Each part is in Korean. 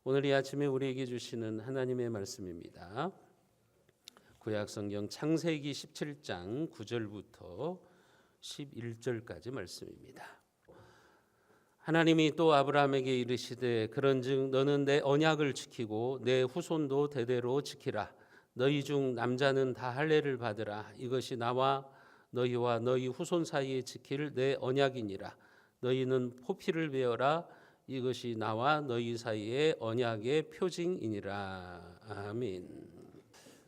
오늘 이 아침에 우리에게 주시는 하나님의 말씀입니다. 구약성경 창세기 17장 9절부터 11절까지 말씀입니다. 하나님이 또 아브라함에게 이르시되 그런즉 너는 내 언약을 지키고 내 후손도 대대로 지키라. 너희 중 남자는 다 할례를 받으라. 이것이 나와 너희와 너희 후손 사이에 지킬 내 언약이니라. 너희는 포피를 베어라. 이것이 나와 너희 사이의 언약의 표징이니라. 아멘.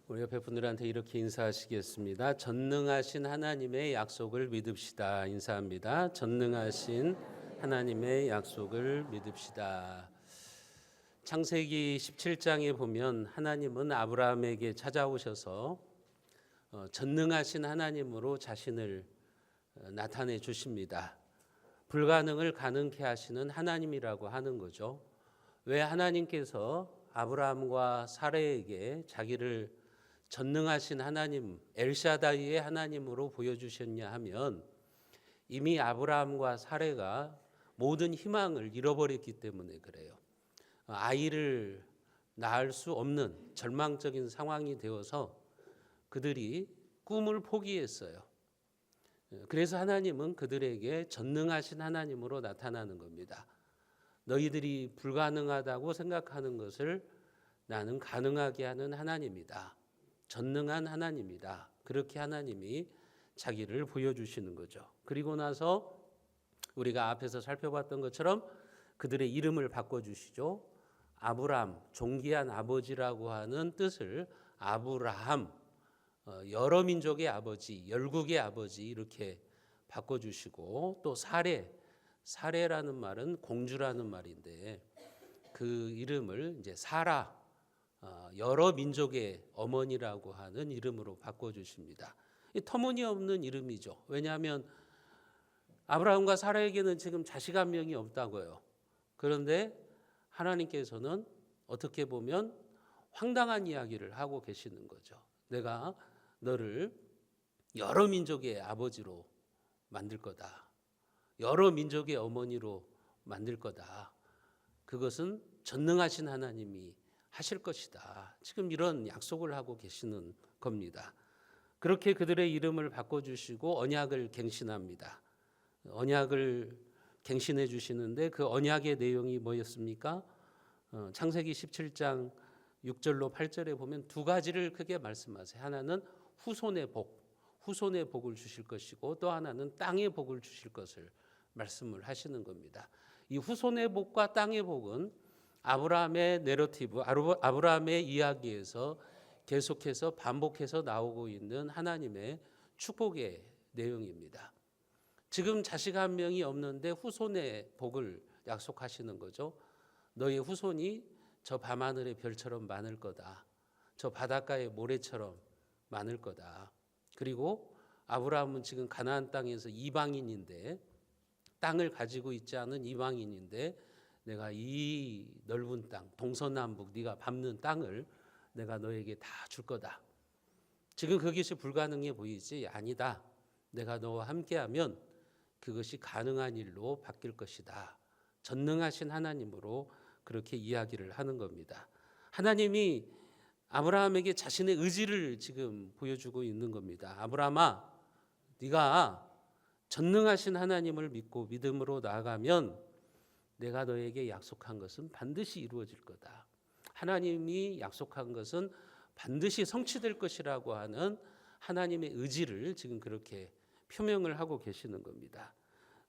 우리 옆에 분들한테 이렇게 인사하시겠습니다. 전능하신 하나님의 약속을 믿읍시다. 인사합니다. 전능하신 하나님의 약속을 믿읍시다. 창세기 17장에 보면 하나님은 아브라함에게 찾아오셔서 전능하신 하나님으로 자신을 나타내 주십니다. 불가능을 가능케 하시는 하나님이라고 하는 거죠. 왜 하나님께서 아브라함과 사라에게 자기를 전능하신 하나님, 엘샤다이의 하나님으로 보여주셨냐 하면 이미 아브라함과 사라가 모든 희망을 잃어버렸기 때문에 그래요. 아이를 낳을 수 없는 절망적인 상황이 되어서 그들이 꿈을 포기했어요. 그래서 하나님은 그들에게 전능하신 하나님으로 나타나는 겁니다. 너희들이 불가능하다고 생각하는 것을 나는 가능하게 하는 하나님이다. 전능한 하나님이다. 그렇게 하나님이 자기를 보여주시는 거죠. 그리고 나서 우리가 앞에서 살펴봤던 것처럼 그들의 이름을 바꿔주시죠. 아브람, 존귀한 아버지라고 하는 뜻을 아브라함, 여러 민족의 아버지, 열국의 아버지 이렇게 바꿔주시고 또 사레라는 말은 공주라는 말인데 그 이름을 이제 사라, 여러 민족의 어머니라고 하는 이름으로 바꿔주십니다. 터무니없는 이름이죠. 왜냐하면 아브라함과 사라에게는 지금 자식 한 명이 없다고요. 그런데 하나님께서는 어떻게 보면 황당한 이야기를 하고 계시는 거죠. 내가 너를 여러 민족의 아버지로 만들 거다. 여러 민족의 어머니로 만들 거다. 그것은 전능하신 하나님이 하실 것이다. 지금 이런 약속을 하고 계시는 겁니다. 그렇게 그들의 이름을 바꿔주시고 언약을 갱신합니다. 언약을 갱신해 주시는데 그 언약의 내용이 뭐였습니까? 창세기 17장 6절로 8절에 보면 두 가지를 크게 말씀하세요. 하나는 후손의 복을 주실 것이고 또 하나는 땅의 복을 주실 것을 말씀을 하시는 겁니다. 이 후손의 복과 땅의 복은 아브라함의 내러티브, 아브라함의 이야기에서 계속해서 반복해서 나오고 있는 하나님의 축복의 내용입니다. 지금 자식 한 명이 없는데 후손의 복을 약속하시는 거죠. 너의 후손이 저 밤하늘의 별처럼 많을 거다. 저 바닷가의 모래처럼 많을 거다. 그리고 아브라함은 지금 가나안 땅에서 이방인인데 땅을 가지고 있지 않은 이방인인데 내가 이 넓은 땅 동서남북 네가 밟는 땅을 내가 너에게 다 줄 거다. 지금 그것이 불가능해 보이지? 아니다. 내가 너와 함께하면 그것이 가능한 일로 바뀔 것이다. 전능하신 하나님으로 그렇게 이야기를 하는 겁니다. 하나님이 아브라함에게 자신의 의지를 지금 보여주고 있는 겁니다. 아브라함아, 네가 전능하신 하나님을 믿고 믿음으로 나아가면 내가 너에게 약속한 것은 반드시 이루어질 거다. 하나님이 약속한 것은 반드시 성취될 것이라고 하는 하나님의 의지를 지금 그렇게 표명을 하고 계시는 겁니다.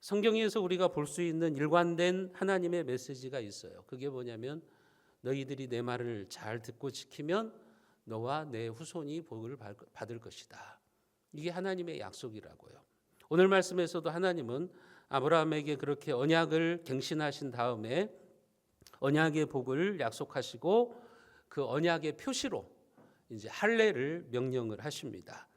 성경에서 우리가 볼 수 있는 일관된 하나님의 메시지가 있어요. 그게 뭐냐면 너희들이 내 말을 잘 듣고 지키면 너와 내 후손이 복을 받을 것이다. 이게 하나님의 약속이라고요. 오늘 말씀에서도 하나님은 아브라함에게 그렇게 언약을 갱신하신 다음에 언약의 복을 약속하시고 그 언약의 표시로 이제 할례를 명령을 하십니다.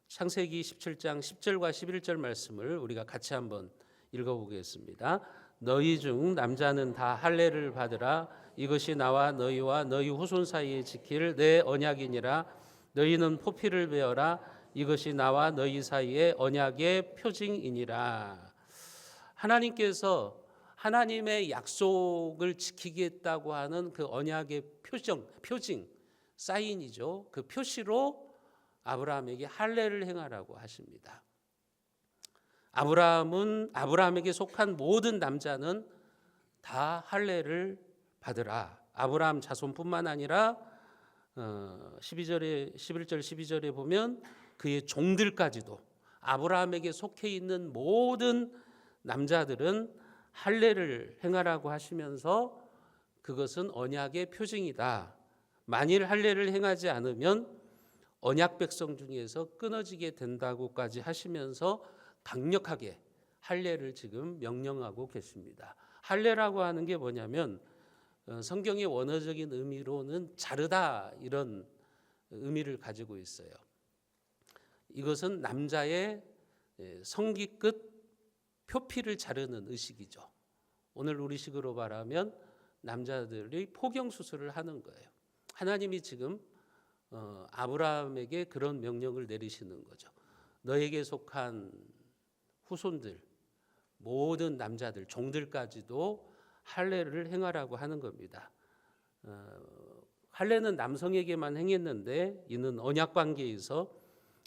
창세기 17장 10절과 11절 말씀을 우리가 같이 한번 읽어보겠습니다. 너희 중 남자는 다 할례를 받으라. 이것이 나와 너희와 너희 후손 사이에 지킬 내 언약이니라. 너희는 포피를 베어라. 이것이 나와 너희 사이의 언약의 표징이니라. 하나님께서 하나님의 약속을 지키겠다고 하는 그 언약의 표징, 사인이죠. 그 표시로 아브라함에게 할례를 행하라고 하십니다. 아브라함에게 속한 모든 남자는 다 할례를 받으라. 아브라함 자손뿐만 아니라 11절 12절에 보면 그의 종들까지도 아브라함에게 속해 있는 모든 남자들은 할례를 행하라고 하시면서 그것은 언약의 표징이다. 만일 할례를 행하지 않으면 언약 백성 중에서 끊어지게 된다고까지 하시면서 강력하게 할례를 지금 명령하고 계십니다. 할례라고 하는 게 뭐냐면 성경의 원어적인 의미로는 자르다 이런 의미를 가지고 있어요. 이것은 남자의 성기 끝 표피를 자르는 의식이죠. 오늘 우리식으로 말하면 남자들이 포경 수술을 하는 거예요. 하나님이 지금 아브라함에게 그런 명령을 내리시는 거죠. 너에게 속한 후손들, 모든 남자들, 종들까지도 할례를 행하라고 하는 겁니다. 할례는 남성에게만 행했는데 이는 언약 관계에서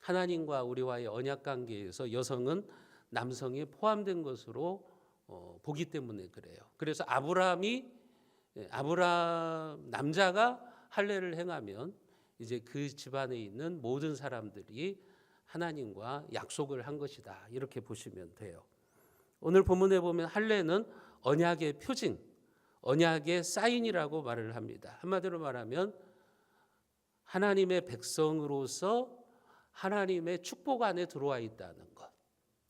하나님과 우리와의 언약 관계에서 여성은 남성에 포함된 것으로 보기 때문에 그래요. 그래서 아브라함 남자가 할례를 행하면 이제 그 집안에 있는 모든 사람들이 하나님과 약속을 한 것이다. 이렇게 보시면 돼요. 오늘 본문에 보면 할례는 언약의 표징, 언약의 사인이라고 말을 합니다. 한마디로 말하면 하나님의 백성으로서 하나님의 축복 안에 들어와 있다는 것.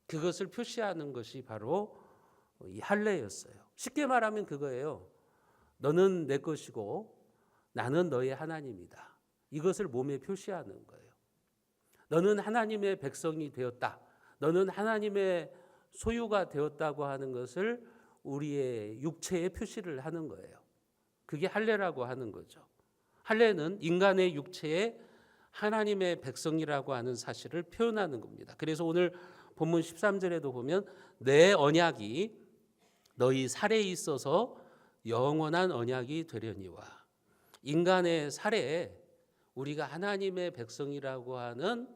그것을 표시하는 것이 바로 이 할례였어요. 쉽게 말하면 그거예요. 너는 내 것이고 나는 너의 하나님이다. 이것을 몸에 표시하는 거예요. 너는 하나님의 백성이 되었다. 너는 하나님의 소유가 되었다고 하는 것을 우리의 육체에 표시를 하는 거예요. 그게 할례라고 하는 거죠. 할례는 인간의 육체에 하나님의 백성이라고 하는 사실을 표현하는 겁니다. 그래서 오늘 본문 13절에도 보면 내 언약이 너희 살에 있어서 영원한 언약이 되려니와, 인간의 살에 우리가 하나님의 백성이라고 하는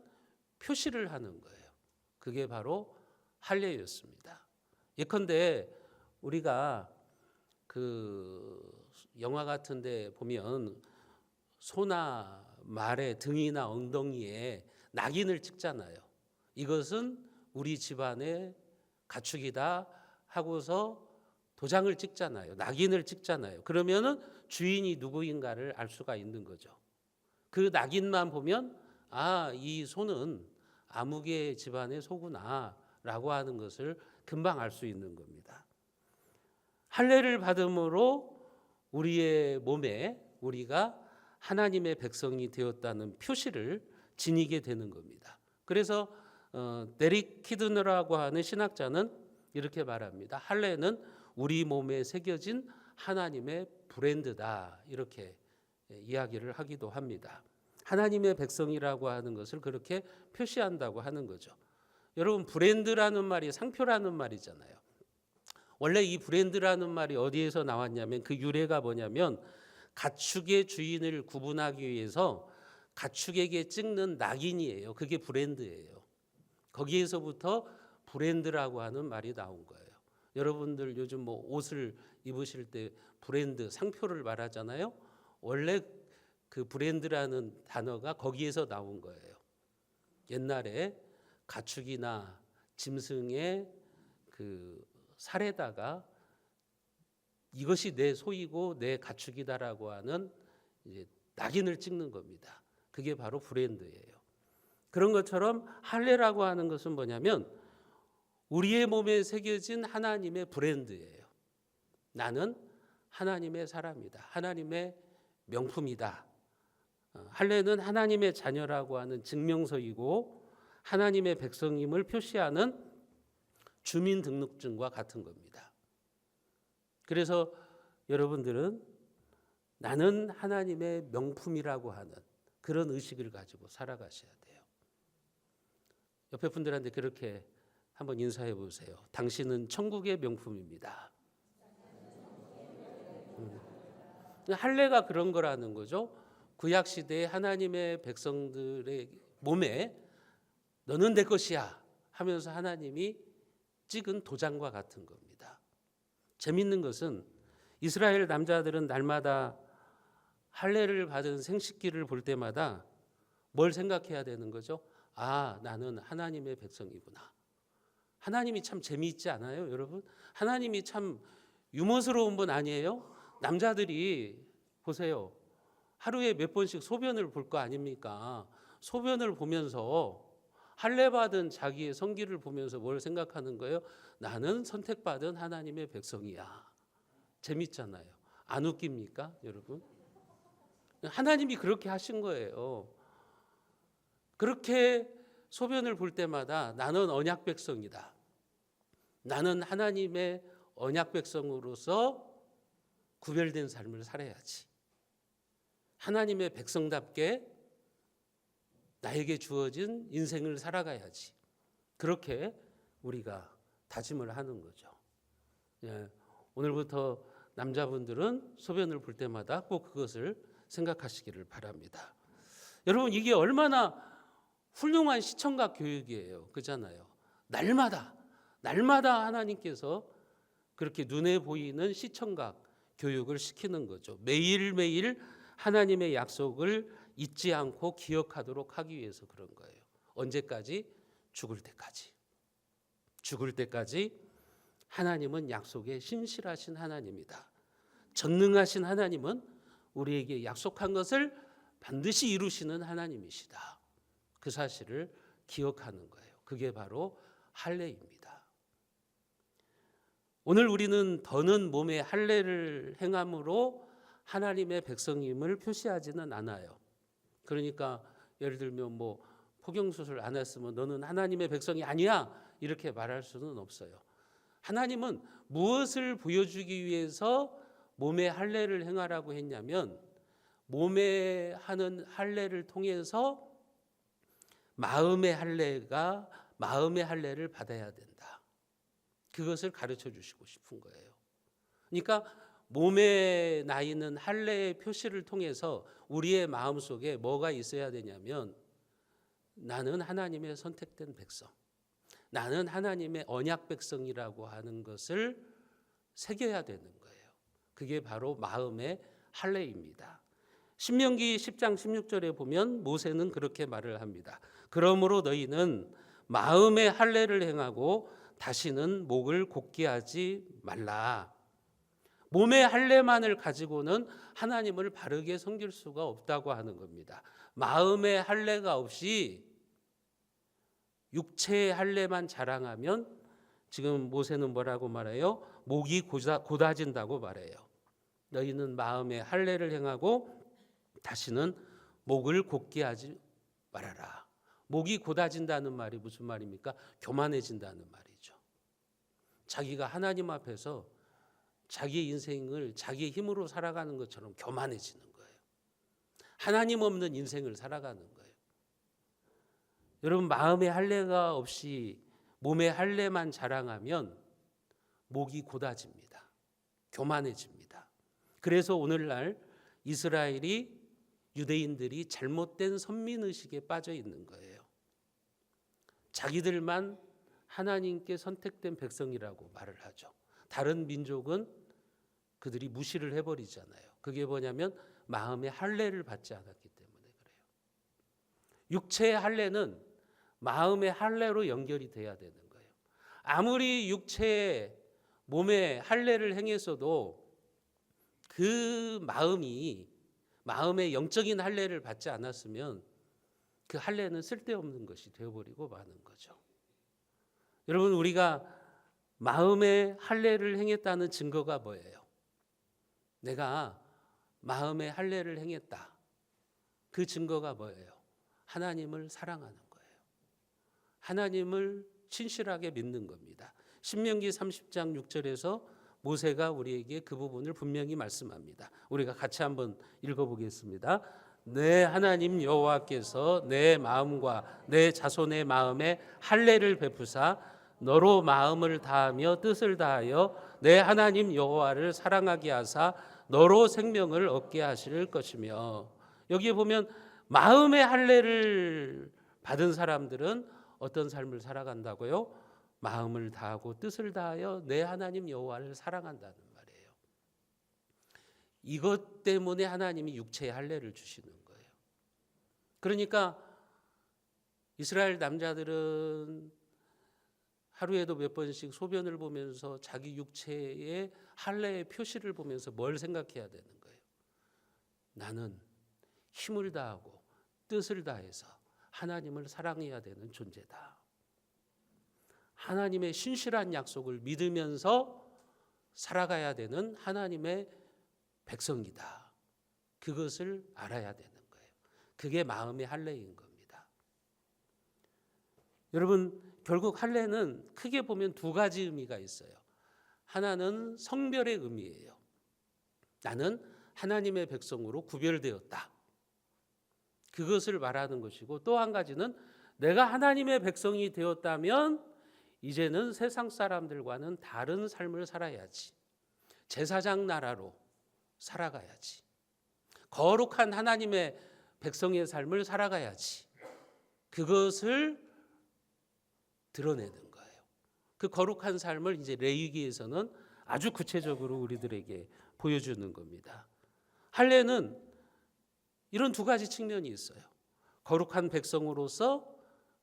표시를 하는 거예요. 그게 바로 할례였습니다. 예컨대 우리가 그 영화 같은 데 보면 소나 말의 등이나 엉덩이에 낙인을 찍잖아요. 이것은 우리 집안의 가축이다 하고서 도장을 찍잖아요. 낙인을 찍잖아요. 그러면은 주인이 누구인가를 알 수가 있는 거죠. 그 낙인만 보면 이 소는 아무개 집안의 소구나 라고 하는 것을 금방 알 수 있는 겁니다. 할례를 받음으로 우리의 몸에 우리가 하나님의 백성이 되었다는 표시를 지니게 되는 겁니다. 그래서 데릭 키드너라고 하는 신학자는 이렇게 말합니다. 할례는 우리 몸에 새겨진 하나님의 브랜드다. 이렇게 이야기를 하기도 합니다. 하나님의 백성이라고 하는 것을 그렇게 표시한다고 하는 거죠. 여러분, 브랜드라는 말이 상표라는 말이잖아요. 원래 이 브랜드라는 말이 어디에서 나왔냐면 그 유래가 뭐냐면 가축의 주인을 구분하기 위해서 가축에게 찍는 낙인이에요. 그게 브랜드예요. 거기에서부터 브랜드라고 하는 말이 나온 거예요. 여러분들 요즘 뭐 옷을 입으실 때 브랜드, 상표를 말하잖아요. 원래 그 브랜드라는 단어가 거기에서 나온 거예요. 옛날에 가축이나 짐승의 그 살에다가 이것이 내 소이고 내 가축이다라고 하는 이제 낙인을 찍는 겁니다. 그게 바로 브랜드예요. 그런 것처럼 할례라고 하는 것은 뭐냐면 우리의 몸에 새겨진 하나님의 브랜드예요. 나는 하나님의 사람이다. 하나님의 명품이다. 할례는 하나님의 자녀라고 하는 증명서이고 하나님의 백성임을 표시하는 주민등록증과 같은 겁니다. 그래서 여러분들은 나는 하나님의 명품이라고 하는 그런 의식을 가지고 살아가셔야 돼요. 옆에 분들한테 그렇게 한번 인사해 보세요. 당신은 천국의 명품입니다. 할례가 그런 거라는 거죠. 구약 시대에 하나님의 백성들의 몸에 너는 내 것이야 하면서 하나님이 찍은 도장과 같은 겁니다. 재밌는 것은 이스라엘 남자들은 날마다 할례를 받은 생식기를 볼 때마다 뭘 생각해야 되는 거죠? 아, 나는 하나님의 백성이구나. 하나님이 참 재미있지 않아요, 여러분? 하나님이 참 유머스러운 분 아니에요? 남자들이 보세요. 하루에 몇 번씩 소변을 볼 거 아닙니까? 소변을 보면서 할례 받은 자기의 성기를 보면서 뭘 생각하는 거예요? 나는 선택받은 하나님의 백성이야. 재밌잖아요. 안 웃깁니까, 여러분? 하나님이 그렇게 하신 거예요. 그렇게 소변을 볼 때마다 나는 언약 백성이다. 나는 하나님의 언약 백성으로서 구별된 삶을 살아야지. 하나님의 백성답게 나에게 주어진 인생을 살아가야지. 그렇게 우리가 다짐을 하는 거죠. 예, 오늘부터 남자분들은 소변을 볼 때마다 꼭 그것을 생각하시기를 바랍니다. 여러분, 이게 얼마나 훌륭한 시청각 교육이에요. 그잖아요. 날마다 하나님께서 그렇게 눈에 보이는 시청각 교육을 시키는 거죠. 매일매일 하나님의 약속을 잊지 않고 기억하도록 하기 위해서 그런 거예요. 언제까지? 죽을 때까지. 죽을 때까지 하나님은 약속에 신실하신 하나님이다. 전능하신 하나님은 우리에게 약속한 것을 반드시 이루시는 하나님이시다. 그 사실을 기억하는 거예요. 그게 바로 할례입니다. 오늘 우리는 더는 몸의 할례를 행함으로 하나님의 백성임을 표시하지는 않아요. 그러니까 예를 들면 뭐 포경수술 안 했으면 너는 하나님의 백성이 아니야 이렇게 말할 수는 없어요. 하나님은 무엇을 보여주기 위해서 몸의 할례를 행하라고 했냐면 몸에 하는 할례를 통해서 마음의 할례를 받아야 된다. 그것을 가르쳐 주시고 싶은 거예요. 그러니까 몸에 나 있는 할례의 표시를 통해서 우리의 마음속에 뭐가 있어야 되냐면 나는 하나님의 선택된 백성, 나는 하나님의 언약 백성이라고 하는 것을 새겨야 되는 거예요. 그게 바로 마음의 할례입니다. 신명기 10장 16절에 보면 모세는 그렇게 말을 합니다. 그러므로 너희는 마음의 할례를 행하고 다시는 목을 곧게 하지 말라. 몸의 할례만을 가지고는 하나님을 바르게 섬길 수가 없다고 하는 겁니다. 마음의 할례가 없이 육체의 할례만 자랑하면 지금 모세는 뭐라고 말해요? 목이 곧아진다고 말해요. 너희는 마음의 할례를 행하고 다시는 목을 곧게 하지 말아라. 목이 곧아진다는 말이 무슨 말입니까? 교만해진다는 말이죠. 자기가 하나님 앞에서 자기의 인생을 자기의 힘으로 살아가는 것처럼 교만해지는 거예요. 하나님 없는 인생을 살아가는 거예요. 여러분, 마음의 할례가 없이 몸의 할례만 자랑하면 목이 곧아집니다. 교만해집니다. 그래서 오늘날 이스라엘이 유대인들이 잘못된 선민의식에 빠져 있는 거예요. 자기들만 하나님께 선택된 백성이라고 말을 하죠. 다른 민족은 그들이 무시를 해버리잖아요. 그게 뭐냐면 마음의 할례를 받지 않았기 때문에 그래요. 육체의 할례는 마음의 할례로 연결이 돼야 되는 거예요. 아무리 육체의 몸의 할례를 행했어도 그 마음의 영적인 할례를 받지 않았으면 그 할례는 쓸데없는 것이 되어버리고 마는 거죠. 여러분, 우리가 마음의 할례를 행했다는 증거가 뭐예요? 내가 마음의 할례를 행했다. 그 증거가 뭐예요? 하나님을 사랑하는 거예요. 하나님을 신실하게 믿는 겁니다. 신명기 30장 6절에서 모세가 우리에게 그 부분을 분명히 말씀합니다. 우리가 같이 한번 읽어보겠습니다. 내 하나님 여호와께서 내 마음과 내 자손의 마음에 할례를 베푸사 너로 마음을 다하며 뜻을 다하여 내 하나님 여호와를 사랑하게 하사 너로 생명을 얻게 하실 것이며, 여기에 보면 마음의 할례를 받은 사람들은 어떤 삶을 살아간다고요? 마음을 다하고 뜻을 다하여 내 하나님 여호와를 사랑한다는 말이에요. 이것 때문에 하나님이 육체의 할례를 주시는 거예요. 그러니까 이스라엘 남자들은 하루에도 몇 번씩 소변을 보면서 자기 육체의 할례의 표시를 보면서 뭘 생각해야 되는 거예요? 나는 힘을 다하고 뜻을 다해서 하나님을 사랑해야 되는 존재다. 하나님의 신실한 약속을 믿으면서 살아가야 되는 하나님의 백성이다. 그것을 알아야 되는 거예요. 그게 마음의 할례인 겁니다. 여러분, 결국 할례는 크게 보면 두 가지 의미가 있어요. 하나는 성별의 의미예요. 나는 하나님의 백성으로 구별되었다. 그것을 말하는 것이고, 또 한 가지는 내가 하나님의 백성이 되었다면 이제는 세상 사람들과는 다른 삶을 살아야지. 제사장 나라로 살아가야지. 거룩한 하나님의 백성의 삶을 살아가야지. 그것을 드러내는 거예요. 그 거룩한 삶을 이제 레위기에서는 아주 구체적으로 우리들에게 보여주는 겁니다. 할례는 이런 두 가지 측면이 있어요. 거룩한 백성으로서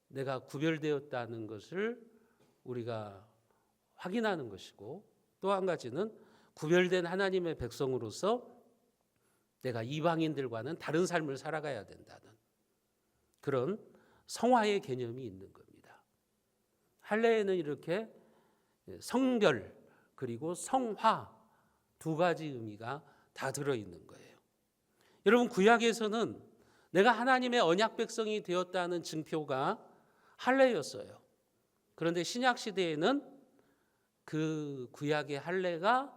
내가 구별되었다는 것을 우리가 확인하는 것이고, 또 한 가지는 구별된 하나님의 백성으로서 내가 이방인들과는 다른 삶을 살아가야 된다는 그런 성화의 개념이 있는 겁니다. 할례에는 이렇게 성별 그리고 성화 두 가지 의미가 다 들어있는 거예요. 여러분, 구약에서는 내가 하나님의 언약 백성이 되었다는 증표가 할례였어요. 그런데 신약 시대에는 그 구약의 할례가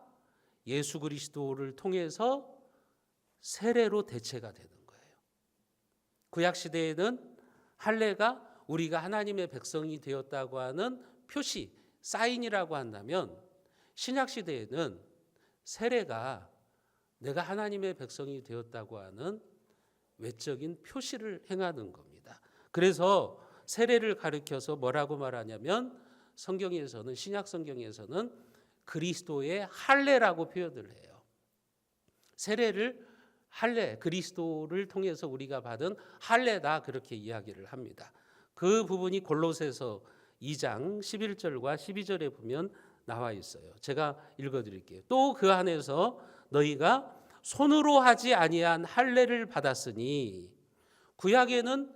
예수 그리스도를 통해서 세례로 대체가 되는 거예요. 구약 시대에는 할례가 우리가 하나님의 백성이 되었다고 하는 표시, 사인이라고 한다면, 신약 시대에는 세례가 내가 하나님의 백성이 되었다고 하는 외적인 표시를 행하는 겁니다. 그래서 세례를 가리켜서 뭐라고 말하냐면, 성경에서는, 신약 성경에서는 그리스도의 할례라고 표현을 해요. 세례를 할례, 그리스도를 통해서 우리가 받은 할례다, 그렇게 이야기를 합니다. 그 부분이 골로새서 2장 11절과 12절에 보면 나와 있어요. 제가 읽어드릴게요. 또 그 안에서 너희가 손으로 하지 아니한 할례를 받았으니, 구약에는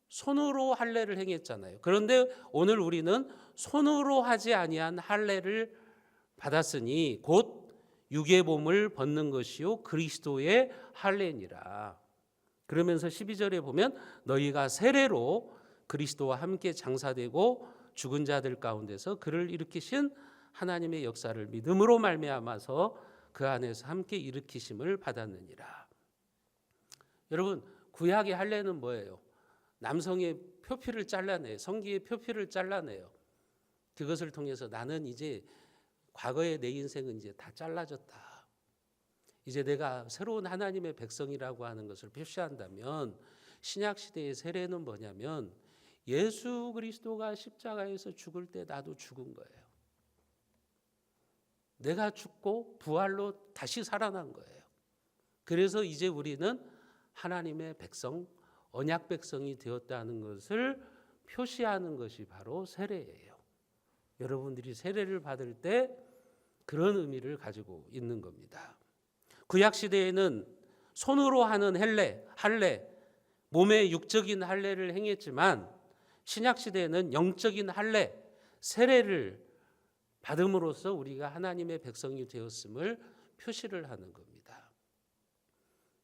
손으로 할례를 행했잖아요. 그런데 오늘 우리는 손으로 하지 아니한 할례를 받았으니 곧 육의 몸을 벗는 것이요 그리스도의 할례니라. 그러면서 12절에 보면 너희가 세례로 그리스도와 함께 장사되고 죽은 자들 가운데서 그를 일으키신 하나님의 역사를 믿음으로 말미암아서 그 안에서 함께 일으키심을 받았느니라. 여러분, 구약의 할례는 뭐예요? 남성의 표피를 잘라내요. 성기의 표피를 잘라내요. 그것을 통해서 나는 이제 과거의 내 인생은 이제 다 잘라졌다. 이제 내가 새로운 하나님의 백성이라고 하는 것을 표시한다면, 신약 시대의 세례는 뭐냐면 예수 그리스도가 십자가에서 죽을 때 나도 죽은 거예요. 내가 죽고 부활로 다시 살아난 거예요. 그래서 이제 우리는 하나님의 백성, 언약 백성이 되었다는 것을 표시하는 것이 바로 세례예요. 여러분들이 세례를 받을 때 그런 의미를 가지고 있는 겁니다. 구약 시대에는 손으로 하는 할례, 몸의 육적인 할례를 행했지만, 신약 시대에는 영적인 할례, 세례를 받음으로써 우리가 하나님의 백성이 되었음을 표시를 하는 겁니다.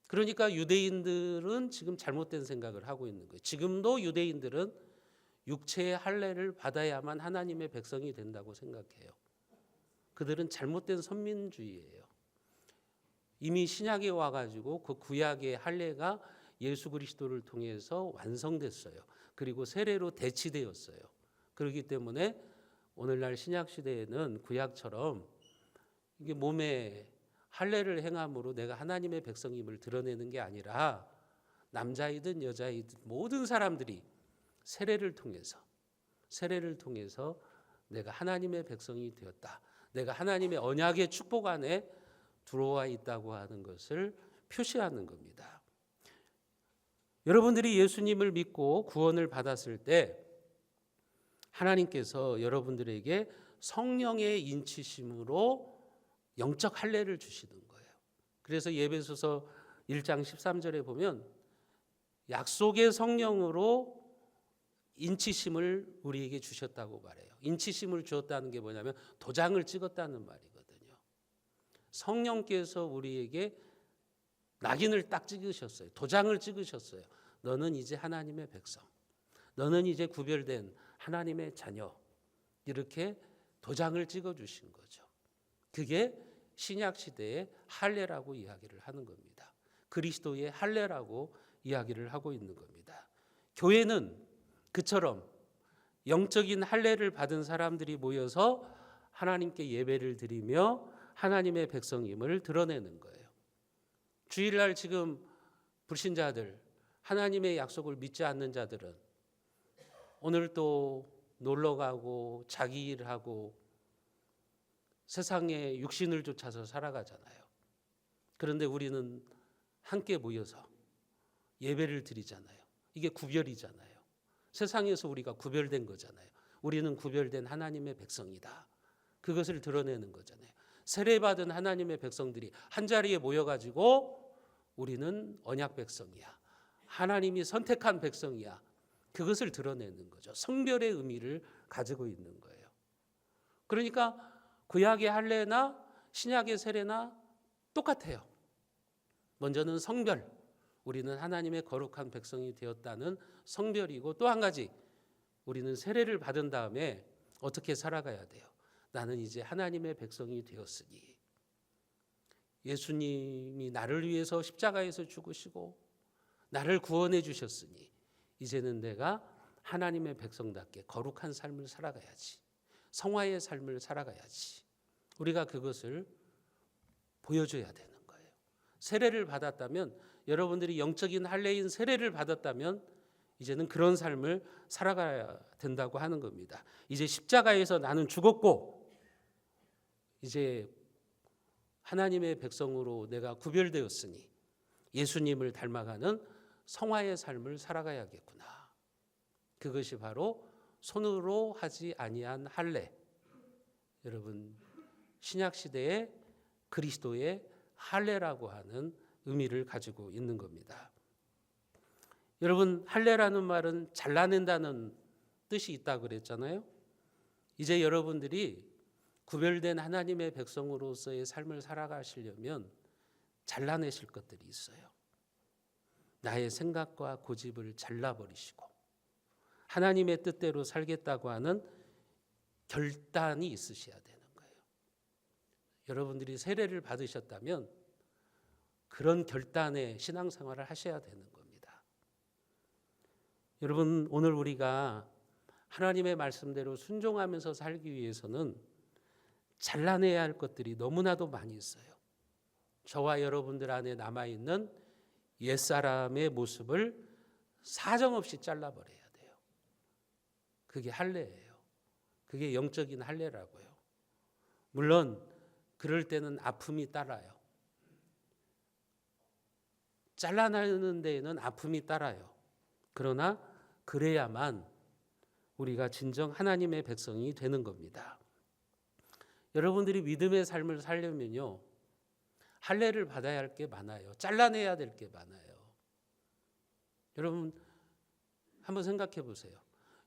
그러니까 유대인들은 지금 잘못된 생각을 하고 있는 거예요. 지금도 유대인들은 육체의 할례를 받아야만 하나님의 백성이 된다고 생각해요. 그들은 잘못된 선민주의예요. 이미 신약에 와가지고 그 구약의 할례가 예수 그리스도를 통해서 완성됐어요. 그리고 세례로 대치되었어요. 그렇기 때문에 오늘날 신약 시대에는 구약처럼 이게 몸에 할례를 행함으로 내가 하나님의 백성임을 드러내는 게 아니라 남자이든 여자이든 모든 사람들이 세례를 통해서 내가 하나님의 백성이 되었다. 내가 하나님의 언약의 축복 안에 들어와 있다고 하는 것을 표시하는 겁니다. 여러분들이 예수님을 믿고 구원을 받았을 때 하나님께서 여러분들에게 성령의 인치심으로 영적 할례를 주시는 거예요. 그래서 에베소서 1장 13절에 보면 약속의 성령으로 인치심을 우리에게 주셨다고 말해요. 인치심을 주었다는 게 뭐냐면 도장을 찍었다는 말이거든요. 성령께서 우리에게 낙인을 딱 찍으셨어요. 도장을 찍으셨어요. 너는 이제 하나님의 백성. 너는 이제 구별된 하나님의 자녀. 이렇게 도장을 찍어주신 거죠. 그게 신약 시대의 할례라고 이야기를 하는 겁니다. 그리스도의 할례라고 이야기를 하고 있는 겁니다. 교회는 그처럼 영적인 할례를 받은 사람들이 모여서 하나님께 예배를 드리며 하나님의 백성임을 드러내는 거예요. 주일날 지금 불신자들, 하나님의 약속을 믿지 않는 자들은 오늘 또 놀러 가고 자기 일하고 세상에 육신을 쫓아서 살아가잖아요. 그런데 우리는 함께 모여서 예배를 드리잖아요. 이게 구별이잖아요. 세상에서 우리가 구별된 거잖아요. 우리는 구별된 하나님의 백성이다. 그것을 드러내는 거잖아요. 세례받은 하나님의 백성들이 한자리에 모여가지고 우리는 언약 백성이야. 하나님이 선택한 백성이야. 그것을 드러내는 거죠. 성별의 의미를 가지고 있는 거예요. 그러니까 구약의 할례나 신약의 세례나 똑같아요. 먼저는 성별. 우리는 하나님의 거룩한 백성이 되었다는 성별이고 또 한 가지 우리는 세례를 받은 다음에 어떻게 살아가야 돼요? 나는 이제 하나님의 백성이 되었으니 예수님이 나를 위해서 십자가에서 죽으시고 나를 구원해 주셨으니 이제는 내가 하나님의 백성답게 거룩한 삶을 살아가야지. 성화의 삶을 살아가야지. 우리가 그것을 보여줘야 되는 거예요. 세례를 받았다면 여러분들이 영적인 할례인 세례를 받았다면 이제는 그런 삶을 살아가야 된다고 하는 겁니다. 이제 십자가에서 나는 죽었고 이제 하나님의 백성으로 내가 구별되었으니 예수님을 닮아가는 성화의 삶을 살아가야겠구나. 그것이 바로 손으로 하지 아니한 할례. 여러분 신약 시대의 그리스도의 할례라고 하는 의미를 가지고 있는 겁니다. 여러분 할례라는 말은 잘라낸다는 뜻이 있다고 그랬잖아요. 이제 여러분들이 구별된 하나님의 백성으로서의 삶을 살아가시려면 잘라내실 것들이 있어요. 나의 생각과 고집을 잘라버리시고 하나님의 뜻대로 살겠다고 하는 결단이 있으셔야 되는 거예요. 여러분들이 세례를 받으셨다면 그런 결단의 신앙생활을 하셔야 되는 겁니다. 여러분 오늘 우리가 하나님의 말씀대로 순종하면서 살기 위해서는 잘라내야 할 것들이 너무나도 많이 있어요. 저와 여러분들 안에 남아있는 옛사람의 모습을 사정없이 잘라버려야 돼요. 그게 할례예요. 그게 영적인 할례라고요. 물론 그럴 때는 아픔이 따라요. 잘라내는 데에는 아픔이 따라요. 그러나 그래야만 우리가 진정 하나님의 백성이 되는 겁니다. 여러분들이 믿음의 삶을 살려면요. 할례를 받아야 할 게 많아요. 잘라내야 될 게 많아요. 여러분 한번 생각해 보세요.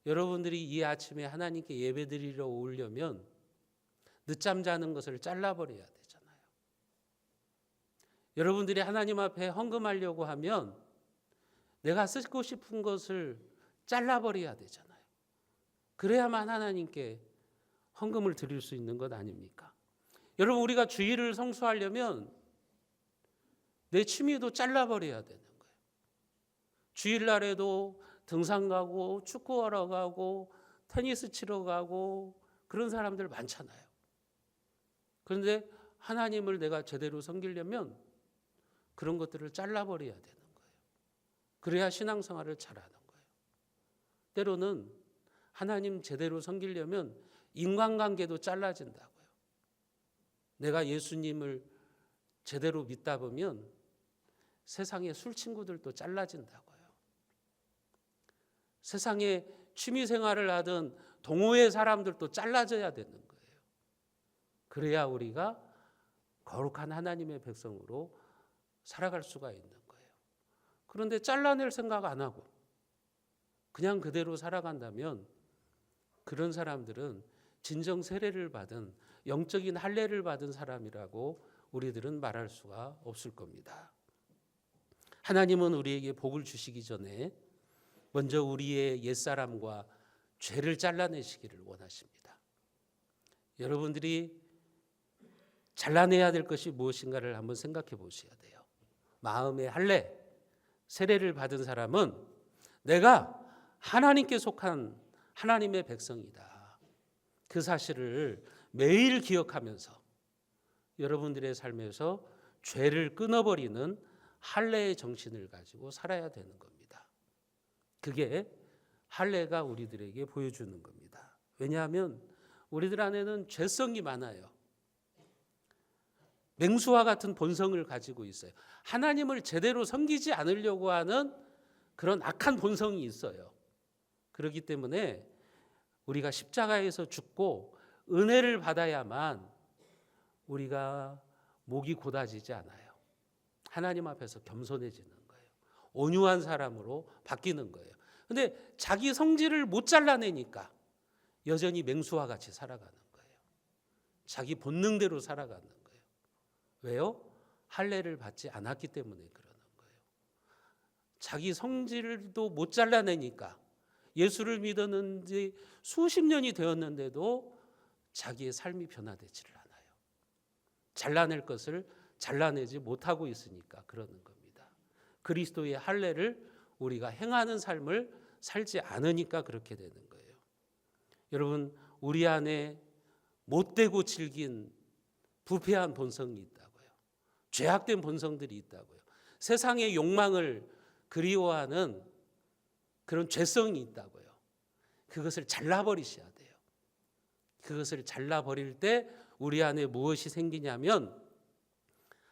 여러분들이 이 아침에 하나님께 예배드리러 오려면 늦잠 자는 것을 잘라버려야 되잖아요. 여러분들이 하나님 앞에 헌금하려고 하면 내가 쓰고 싶은 것을 잘라버려야 되잖아요. 그래야만 하나님께 헌금을 드릴 수 있는 것 아닙니까? 여러분 우리가 주일을 성수하려면 내 취미도 잘라버려야 되는 거예요. 주일날에도 등산 가고 축구하러 가고 테니스 치러 가고 그런 사람들 많잖아요. 그런데 하나님을 내가 제대로 섬기려면 그런 것들을 잘라버려야 되는 거예요. 그래야 신앙생활을 잘하는 거예요. 때로는 하나님 제대로 섬기려면 인간관계도 잘라진다고요. 내가 예수님을 제대로 믿다 보면 세상의 술 친구들도 잘라진다고요. 세상에 취미생활을 하던 동호회 사람들도 잘라져야 되는 거예요. 그래야 우리가 거룩한 하나님의 백성으로 살아갈 수가 있는 거예요. 그런데 잘라낼 생각 안 하고 그냥 그대로 살아간다면 그런 사람들은 진정 세례를 받은 영적인 할례를 받은 사람이라고 우리들은 말할 수가 없을 겁니다. 하나님은 우리에게 복을 주시기 전에 먼저 우리의 옛사람과 죄를 잘라내시기를 원하십니다. 여러분들이 잘라내야 될 것이 무엇인가를 한번 생각해 보셔야 돼요. 마음의 할례, 세례를 받은 사람은 내가 하나님께 속한 하나님의 백성이다. 그 사실을 매일 기억하면서 여러분들의 삶에서 죄를 끊어버리는 할례의 정신을 가지고 살아야 되는 겁니다. 그게 할례가 우리들에게 보여주는 겁니다. 왜냐하면 우리들 안에는 죄성이 많아요. 맹수와 같은 본성을 가지고 있어요. 하나님을 제대로 섬기지 않으려고 하는 그런 악한 본성이 있어요. 그렇기 때문에 우리가 십자가에서 죽고 은혜를 받아야만 우리가 목이 곧아지지 않아요. 하나님 앞에서 겸손해지는 거예요. 온유한 사람으로 바뀌는 거예요. 근데 자기 성질을 못 잘라내니까 여전히 맹수와 같이 살아가는 거예요. 자기 본능대로 살아가는 거예요. 왜요? 할례를 받지 않았기 때문에 그러는 거예요. 자기 성질도 못 잘라내니까 예수를 믿었는지 수십 년이 되었는데도 자기의 삶이 변화되지를 않아요. 잘라낼 것을 잘라내지 못하고 있으니까 그러는 겁니다. 그리스도의 할례를 우리가 행하는 삶을 살지 않으니까 그렇게 되는 거예요. 여러분, 우리 안에 못되고 질긴 부패한 본성이 있다고요. 죄악된 본성들이 있다고요. 세상의 욕망을 그리워하는 그런 죄성이 있다고요. 그것을 잘라버리셔야 돼요. 그것을 잘라버릴 때 우리 안에 무엇이 생기냐면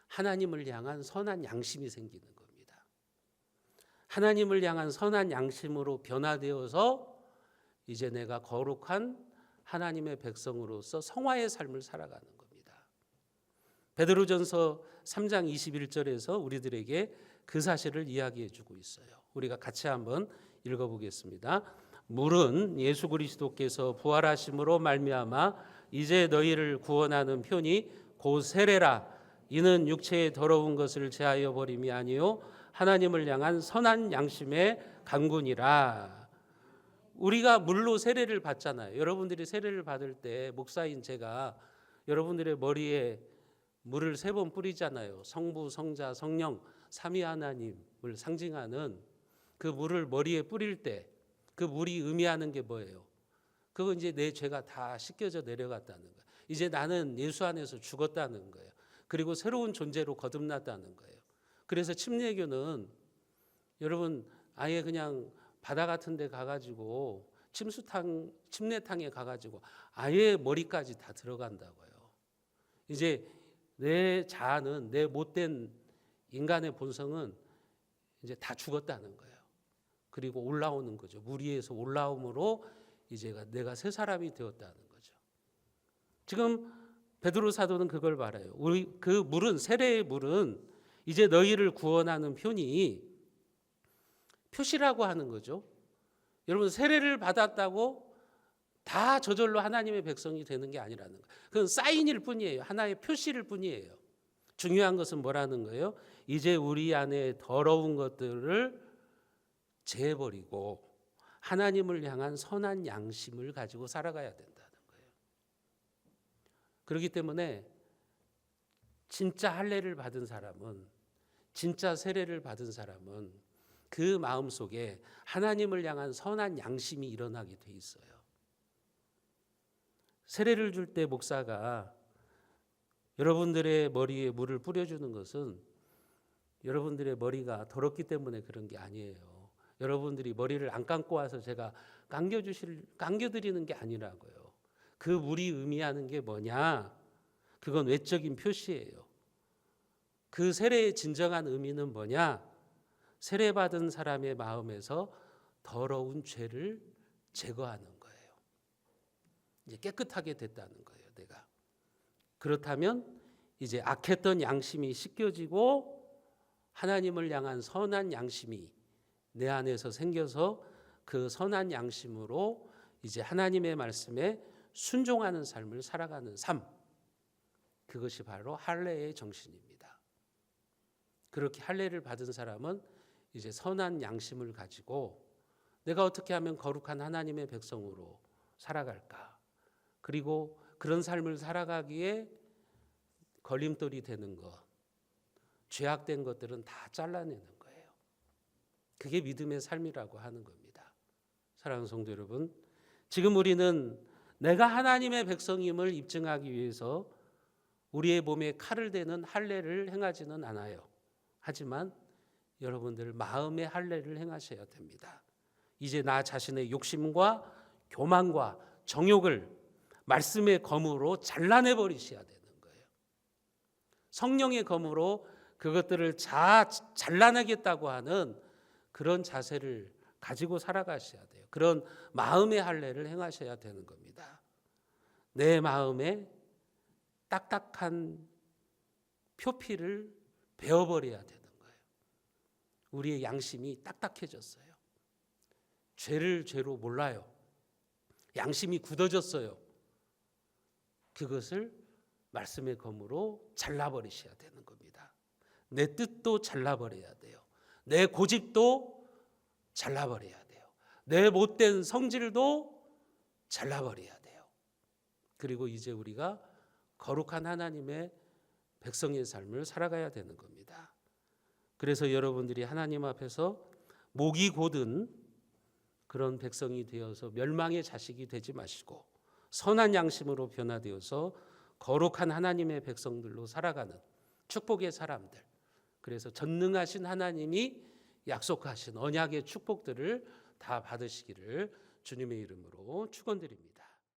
하나님을 향한 선한 양심이 생기는 겁니다. 하나님을 향한 선한 양심으로 변화되어서 이제 내가 거룩한 하나님의 백성으로서 성화의 삶을 살아가는 겁니다. 베드로전서 3장 21절에서 우리들에게 그 사실을 이야기해 주고 있어요. 우리가 같이 한번 읽어보겠습니다. 물은 예수 그리스도께서 부활하심으로 말미암아 이제 너희를 구원하는 편이 곧 세례라. 이는 육체의 더러운 것을 제하여 버림이 아니요 하나님을 향한 선한 양심의 강군이라. 우리가 물로 세례를 받잖아요. 여러분들이 세례를 받을 때 목사인 제가 여러분들의 머리에 물을 3번 뿌리잖아요. 성부, 성자, 성령 삼위 하나님을 상징하는 그 물을 머리에 뿌릴 때 그 물이 의미하는 게 뭐예요? 그건 이제 내 죄가 다 씻겨져 내려갔다는 거예요. 이제 나는 예수 안에서 죽었다는 거예요. 그리고 새로운 존재로 거듭났다는 거예요. 그래서 침례교는 여러분 아예 그냥 바다 같은 데 가가지고 침례탕에 가가지고 아예 머리까지 다 들어간다고요. 이제 내 자아는, 내 못된 인간의 본성은 이제 다 죽었다는 거예요. 그리고 올라오는 거죠. 물 위에서 올라옴으로 이제 내가 새 사람이 되었다는 거죠. 지금 베드로 사도는 그걸 말해요. 우리 그 물은, 세례의 물은 이제 너희를 구원하는 표시라고 하는 거죠. 여러분 세례를 받았다고 다 저절로 하나님의 백성이 되는 게 아니라는 거예요. 그건 사인일 뿐이에요. 하나의 표시일 뿐이에요. 중요한 것은 뭐라는 거예요? 이제 우리 안에 더러운 것들을 제해버리고 하나님을 향한 선한 양심을 가지고 살아가야 된다는 거예요. 그렇기 때문에 진짜 할례를 받은 사람은, 진짜 세례를 받은 사람은 그 마음속에 하나님을 향한 선한 양심이 일어나게 돼 있어요. 세례를 줄 때 목사가 여러분들의 머리에 물을 뿌려주는 것은 여러분들의 머리가 더럽기 때문에 그런 게 아니에요. 여러분들이 머리를 안 감고 와서 제가 감겨드리는 게 아니라고요. 그 물이 의미하는 게 뭐냐? 그건 외적인 표시예요. 그 세례의 진정한 의미는 뭐냐? 세례받은 사람의 마음에서 더러운 죄를 제거하는 거예요. 이제 깨끗하게 됐다는 거예요, 내가. 그렇다면 이제 악했던 양심이 씻겨지고 하나님을 향한 선한 양심이 내 안에서 생겨서 그 선한 양심으로 이제 하나님의 말씀에 순종하는 삶을 살아가는 삶. 그것이 바로 할례의 정신입니다. 그렇게 할례를 받은 사람은 이제 선한 양심을 가지고 내가 어떻게 하면 거룩한 하나님의 백성으로 살아갈까? 그리고 그런 삶을 살아가기에 걸림돌이 되는 것, 죄악된 것들은 다 잘라내는 거예요. 그게 믿음의 삶이라고 하는 겁니다. 사랑하는 성도 여러분, 지금 우리는 내가 하나님의 백성임을 입증하기 위해서 우리의 몸에 칼을 대는 할례를 행하지는 않아요. 하지만 여러분들 마음의 할례를 행하셔야 됩니다. 이제 나 자신의 욕심과 교만과 정욕을 말씀의 검으로 잘라내 버리셔야 되는 거예요. 성령의 검으로 그것들을 잘라내겠다고 하는 그런 자세를 가지고 살아가셔야 돼요. 그런 마음의 할례를 행하셔야 되는 겁니다. 내 마음에 딱딱한 표피를 베어버려야 되는 거예요. 우리의 양심이 딱딱해졌어요. 죄를 죄로 몰라요. 양심이 굳어졌어요. 그것을 말씀의 검으로 잘라버리셔야 되는 겁니다. 내 뜻도 잘라버려야 돼요. 내 고집도 잘라버려야 돼요. 내 못된 성질도 잘라버려야 돼요. 그리고 이제 우리가 거룩한 하나님의 백성의 삶을 살아가야 되는 겁니다. 그래서 여러분들이 하나님 앞에서 목이 곧은 그런 백성이 되어서 멸망의 자식이 되지 마시고 선한 양심으로 변화되어서 거룩한 하나님의 백성들로 살아가는 축복의 사람들, 그래서 전능하신 하나님이 약속하신 언약의 축복들을 다 받으시기를 주님의 이름으로 축원드립니다.